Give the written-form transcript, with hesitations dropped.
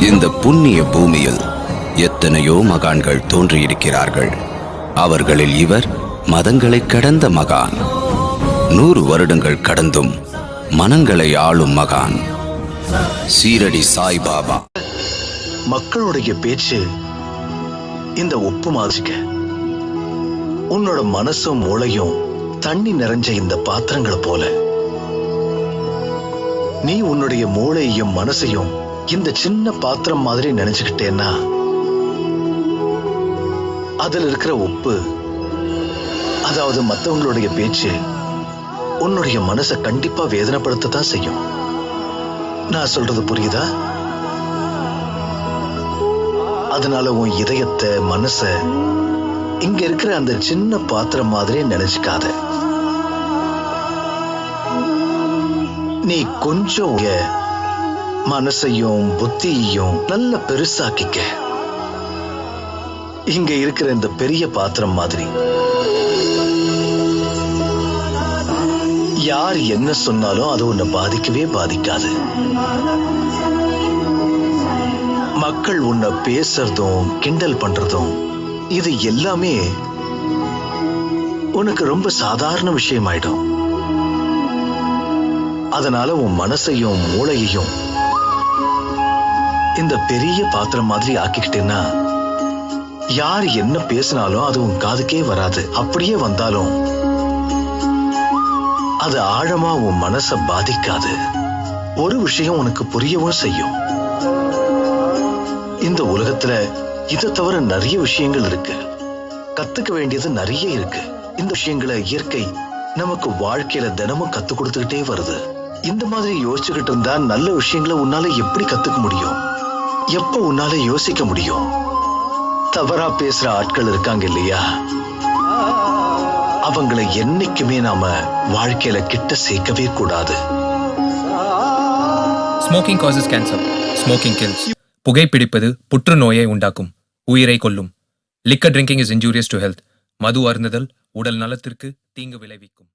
இந்த புண்ணிய பூமியில் எத்தனையோ மகான்கள் தோன்றியிருக்கிறார்கள். அவர்களில் இவர் மதங்களை கடந்த மகான். 100 வருடங்கள் கடந்தும் மனங்களை ஆளும் மகான் சீரடி சாய்பாபா. மக்களுடைய பேச்சு இந்த உப்பு மாதிரிக்க. உன்னோட மனசும் மூளையும் தண்ணி நிறைஞ்ச இந்த பாத்திரங்களை போல. நீ உன்னுடைய மூளையையும் மனசையும் இந்த சின்ன பாத்திரம் மாதிரி நினைச்சுக்கிட்டேன்னா அதுல இருக்கிற உப்பு, அதாவது மத்தவங்களுடைய பேச்சு உன்னுடைய மனசை கண்டிப்பா வேதனைப்படுத்தத்தான் செய்யும். நான் சொல்றது புரியுதா? அதனால உன் இதயத்தை மனச இங்க இருக்கிற அந்த சின்ன பாத்திரம் மாதிரி நினைச்சுக்காத. நீ கொஞ்சம் மனசையும் புத்தியையும் நல்ல பெருசாக்கிக்க. இங்க இருக்கிற இந்த பெரிய பாத்திரம் மாதிரி யார் என்ன சொன்னாலும் அது உன்னை பாதிக்கவே பாதிக்காது. மக்கள் உன்னை பேசுறதும் கிண்டல் பண்றதும் இது எல்லாமே உனக்கு ரொம்ப சாதாரண விஷயமாயிடும். அதனால உன் மனசையும் மூளையையும் இந்த பெரிய பாத்திரம் மாதிரி ஆக்கிக்கிட்டேன்னா யார் என்ன பேசினாலும் அது உன் காதுக்கே வராது. அப்படியே வந்தாலும் அது ஆழமா உன் மனசை பாதிக்காது. ஒரு விஷயம் உனக்கு புரியவும் செய்யும். இந்த உலகத்துல இதை தவிர நிறைய விஷயங்கள் இருக்கு. கத்துக்க வேண்டியது நிறைய இருக்கு. இந்த விஷயங்களை இயற்கை நமக்கு வாழ்க்கையில தினமும் கத்து கொடுத்துக்கிட்டே வருது. இந்த மாதிரி யோசிச்சுக்கிட்டு இருந்தா நல்ல விஷயங்களை உன்னால எப்படி கத்துக்க முடியும்? எப்ப உன்னால யோசிக்க முடியும்? தவறா பேசுற ஆட்கள் இருக்காங்க இல்லையா, அவங்களை என்னைக்குமே நாம வாழ்க்கையில கிட்ட சேர்க்கவே கூடாது. Smoking causes cancer. Smoking kills. புகைப்பிடிப்பது புற்றுநோயை உண்டாக்கும், உயிரை கொல்லும். Liquor drinking is injurious to health. மது அருந்துதல் உடல் நலத்திற்கு தீங்கு விளைவிக்கும்.